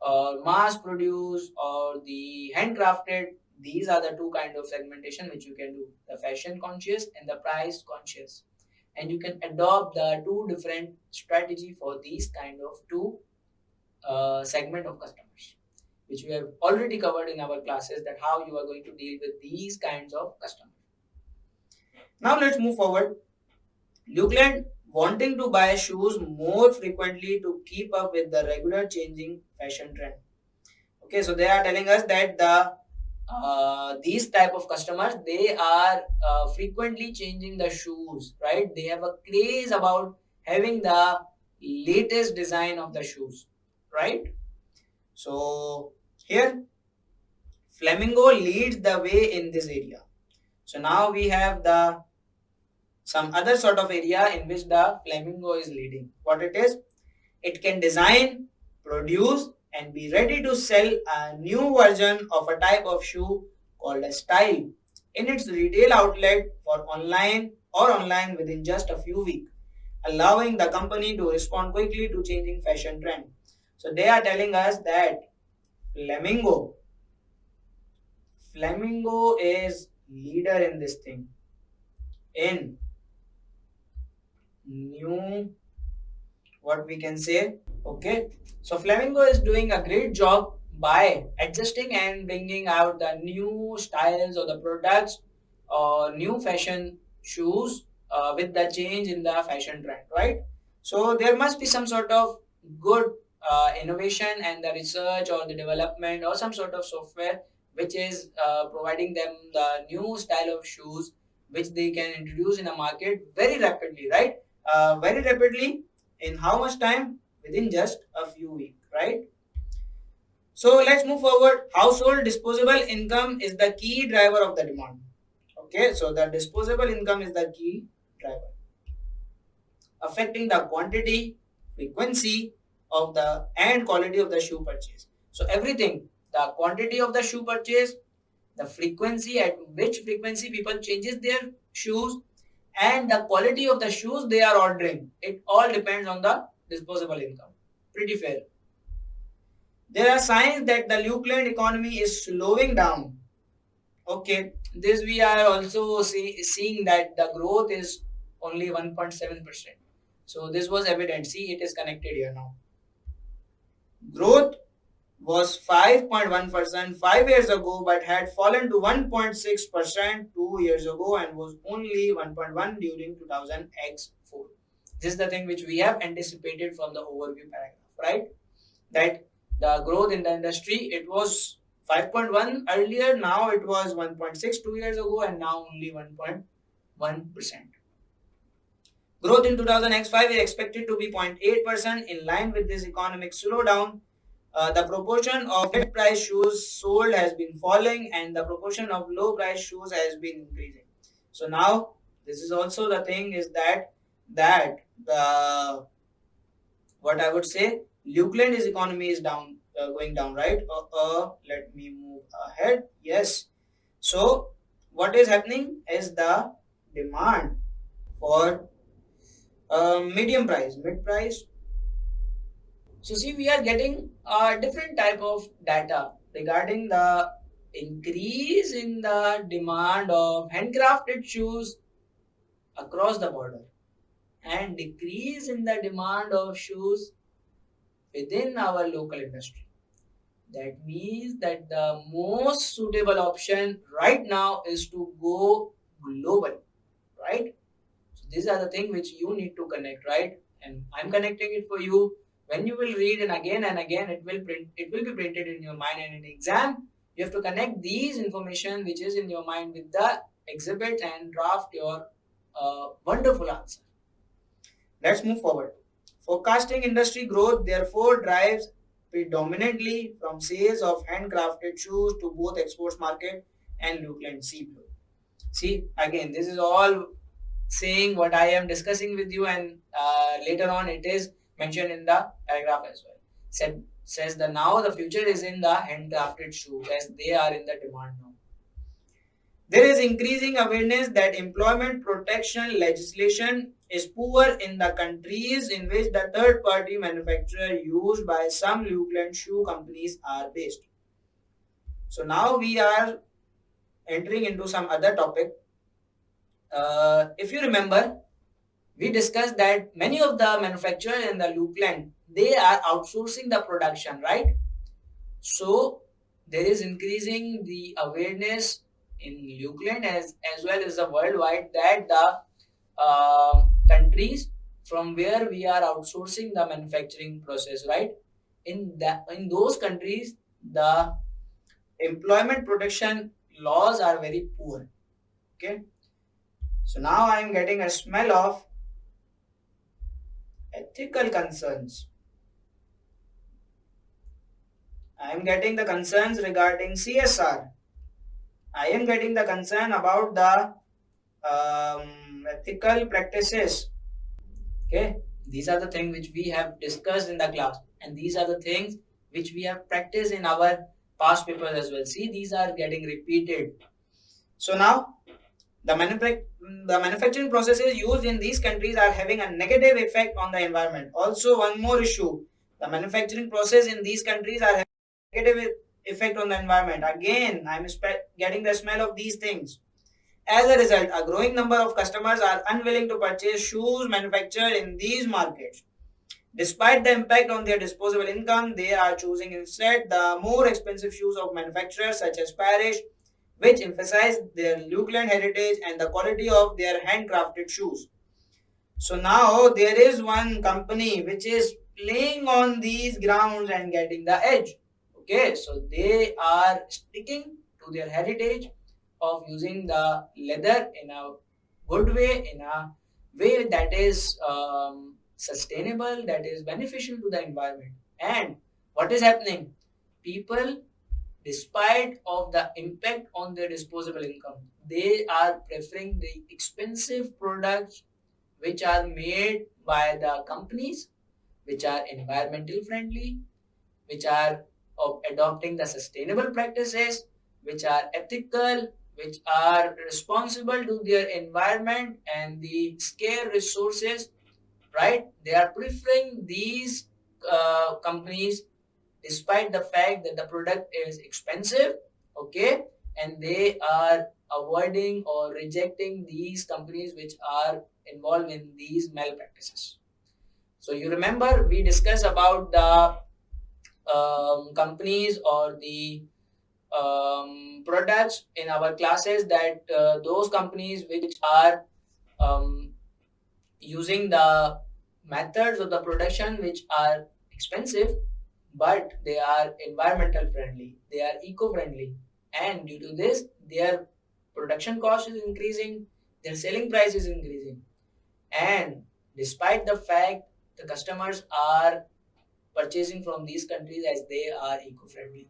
or mass produced or the handcrafted, these are the two kind of segmentation which you can do, the fashion conscious and the price conscious, and you can adopt the two different strategy for these kind of two segment of customers, which we have already covered in our classes, that how you are going to deal with these kinds of customers. Now let's move forward. Lukeland wanting to buy shoes more frequently to keep up with the regular changing fashion trend. Okay, so they are telling us that these type of customers, they are frequently changing the shoes, right? They have a craze about having the latest design of the shoes, right? So here Flamingo leads the way in this area. So now we have the some other sort of area in which the Flamingo is leading. What it is? It can design, produce, and be ready to sell a new version of a type of shoe called a style in its retail outlet for online within just a few weeks, allowing the company to respond quickly to changing fashion trend. So they are telling us that Flamingo, Flamingo is leader in this thing, in new, what we can say. Okay, so Flamingo is doing a great job by adjusting and bringing out the new styles or the products or new fashion shoes with the change in the fashion trend, right? So there must be some sort of good innovation and the research or the development or some sort of software which is providing them the new style of shoes which they can introduce in the market very rapidly, right? Very rapidly, in how much time? Within just a few weeks, right? So let's move forward. Household disposable income is the key driver of the demand. Okay, so the disposable income is the key driver, affecting the quantity, frequency of the and quality of the shoe purchase. So everything, the quantity of the shoe purchase, the frequency at which frequency people changes their shoes, and the quality of the shoes they are ordering, it all depends on the disposable income. Pretty fair. There are signs that the Lukeland economy is slowing down. Okay, this we are also seeing that the growth is only 1.7%. So this was evident. See, it is connected here now. Growth was 5.1% 5 years ago, but had fallen to 1.6% 2 years ago and was only 1.1 during 2004. This is the thing which we have anticipated from the overview paragraph, right? That the growth in the industry, it was 5.1 earlier, now it was 1.6 2 years ago, and now only 1.1%. Growth in 2005 is expected to be 0.8%. In line with this economic slowdown, the proportion of mid price shoes sold has been falling and the proportion of low price shoes has been increasing. So now this is also the thing is that the, what I would say, Lukeland's economy is down, going down, right? Let me move ahead. Yes. So what is happening is the demand for mid price. So see, we are getting a different type of data regarding the increase in the demand of handcrafted shoes across the border and decrease in the demand of shoes within our local industry. That means that the most suitable option right now is to go global, right? So these are the things which you need to connect, right? And I'm connecting it for you when you will read and again, it will be printed in your mind, and in exam you have to connect these information which is in your mind with the exhibit and draft your wonderful answer. Let's move forward. Forecasting industry growth therefore drives predominantly from sales of handcrafted shoes to both exports market and Lukeland Sea Blue. See, again, this is all saying what I am discussing with you, and later on it is mentioned in the paragraph as well. Says that now the future is in the handcrafted shoes as they are in the demand now. There is increasing awareness that employment protection legislation is poor in the countries in which the third party manufacturer used by some Lukeland shoe companies are based. So now we are entering into some other topic. If you remember, we discussed that many of the manufacturers in the Lukeland, they are outsourcing the production, right? So there is increasing the awareness in Lukeland as well as the worldwide that the countries from where we are outsourcing the manufacturing process, right? In those countries, the employment protection laws are very poor. Okay. So now I am getting a smell of ethical concerns. I am getting the concerns regarding CSR. I am getting the concern about the ethical practices. Okay, these are the things which we have discussed in the class, and these are the things which we have practiced in our past papers as well. See, these are getting repeated. So now the manufacturing processes used in these countries are having a negative effect on the environment. Also, one more issue: the manufacturing process in these countries are having a negative effect on the environment. Again, I'm getting the smell of these things. As a result, a growing number of customers are unwilling to purchase shoes manufactured in these markets. Despite the impact on their disposable income, they are choosing instead the more expensive shoes of manufacturers such as Parrish, which emphasize their Lukeland heritage and the quality of their handcrafted shoes. So now there is one company which is playing on these grounds and getting the edge. Okay, so they are sticking to their heritage of using the leather in a good way, in a way that is sustainable, that is beneficial to the environment. And what is happening? People, despite of the impact on their disposable income, they are preferring the expensive products which are made by the companies which are environmental friendly, which are of adopting the sustainable practices, which are ethical, which are responsible to their environment and the scarce resources, right? They are preferring these companies despite the fact that the product is expensive, okay, and they are avoiding or rejecting these companies which are involved in these malpractices. So you remember we discussed about the companies or the products in our classes that those companies which are um, using the methods of the production which are expensive but they are environmental friendly, they are eco friendly, and due to this their production cost is increasing, their selling price is increasing, and despite the fact the customers are purchasing from these countries as they are eco-friendly.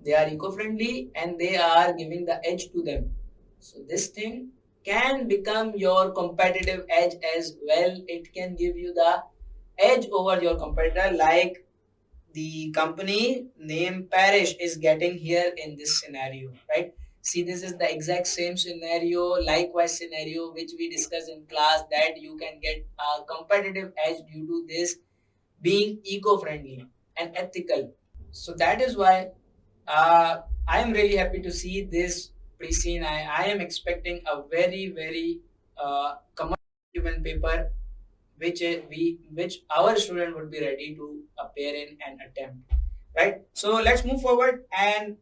They are eco-friendly and they are giving the edge to them. So this thing can become your competitive edge as well. It can give you the edge over your competitor, like the company name Parrish is getting here in this scenario, right? See, this is the exact same scenario, likewise scenario which we discussed in class, that you can get a competitive edge due to this being eco-friendly and ethical. So that is why I am really happy to see this pre-scene. I am expecting a very common paper which our student would be ready to appear in and attempt. Right. So let's move forward and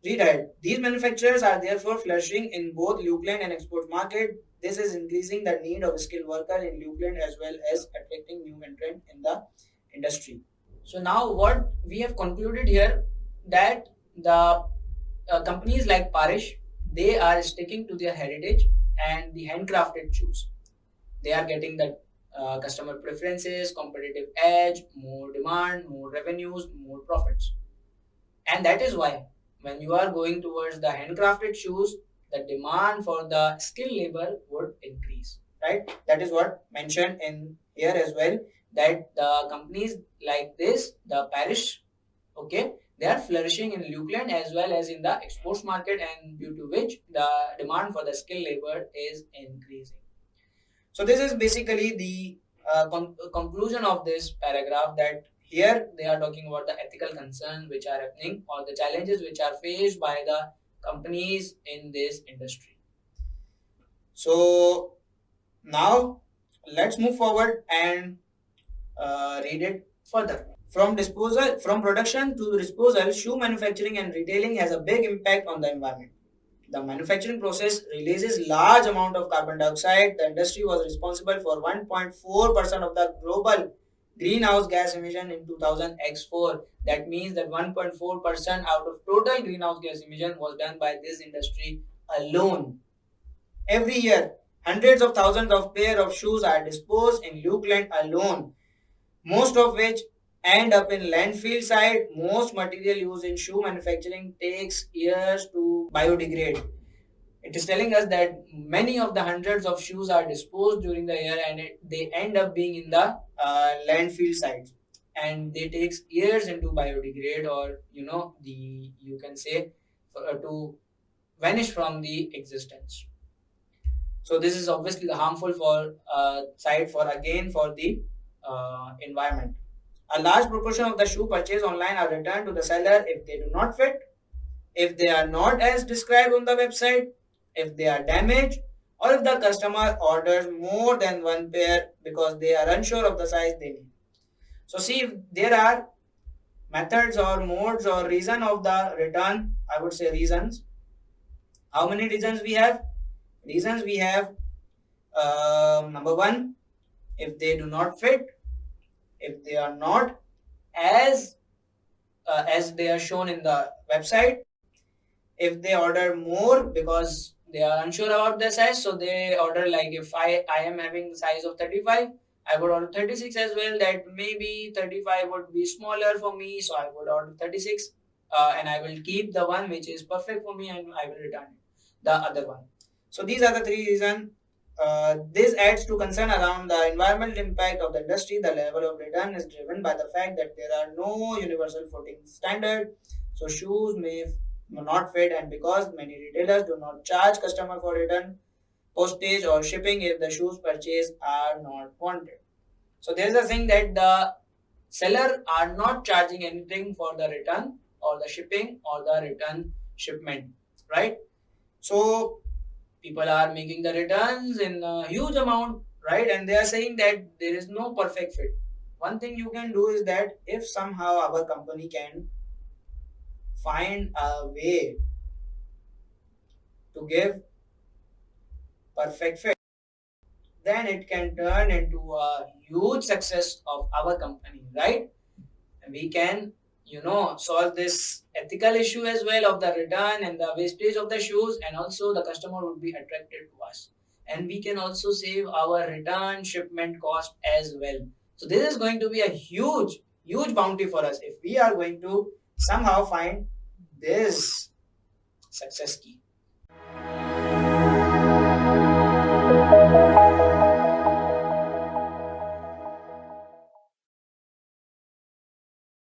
read ahead. These manufacturers are therefore flourishing in both Lukeland and export market. This is increasing the need of skilled workers in Lukeland as well as attracting new entrants in the industry. So now what we have concluded here, that the companies like Parish, they are sticking to their heritage and the handcrafted shoes. They are getting the customer preferences, competitive edge, more demand, more revenues, more profits. And that is why when you are going towards the handcrafted shoes, the demand for the skilled labor would increase, right? That is what mentioned in here as well, that the companies like this, the Parish, okay, they are flourishing in Lukeland as well as in the exports market, and due to which the demand for the skilled labor is increasing. So this is basically the conclusion of this paragraph, that here they are talking about the ethical concerns which are happening or the challenges which are faced by the companies in this industry. So now let's move forward and read it further. From production to disposal, shoe manufacturing and retailing has a big impact on the environment. The manufacturing process releases large amount of carbon dioxide. The industry was responsible for 1.4% of the global greenhouse gas emission in 2000 X4. That means that 1.4% out of total greenhouse gas emission was done by this industry alone. Every year, hundreds of thousands of pair of shoes are disposed in Lukeland alone, most of which end up in landfill site. Most material used in shoe manufacturing takes years to biodegrade. It is telling us that many of the hundreds of shoes are disposed during the year, and they end up being in the landfill sites, and they takes years into biodegrade, or the you can say to vanish from the existence. So this is obviously the harmful for side for again for the environment. A large proportion of the shoe purchased online are returned to the seller if they do not fit, if they are not as described on the website, if they are damaged, or if the customer orders more than one pair because they are unsure of the size they need. So see, if there are methods or modes or reason of the return, I would say reasons. How many reasons we have? Reasons we have, number one, if they do not fit, if they are not as as they are shown in the website, if they order more because they are unsure about their size, so they order, like if I am having size of 35, I would order 36 as well, that maybe 35 would be smaller for me, so I would order 36, and I will keep the one which is perfect for me, and I will return the other one. So these are the three reasons. This adds to concern around the environmental impact of the industry. The level of return is driven by the fact that there are no universal footing standard. So shoes may not fit, and because many retailers do not charge customer for return, postage or shipping if the shoes purchased are not wanted. So there is a thing that the seller are not charging anything for the return or the shipping or the return shipment, right? So people are making the returns in a huge amount, right? And they are saying that there is no perfect fit. One thing you can do is that if somehow our company can find a way to give perfect fit, then it can turn into a huge success of our company, right? And we can solve this ethical issue as well of the return and the wastage of the shoes, and also the customer would be attracted to us, and we can also save our return shipment cost as well. So this is going to be a huge bounty for us if we are going to somehow find this success key.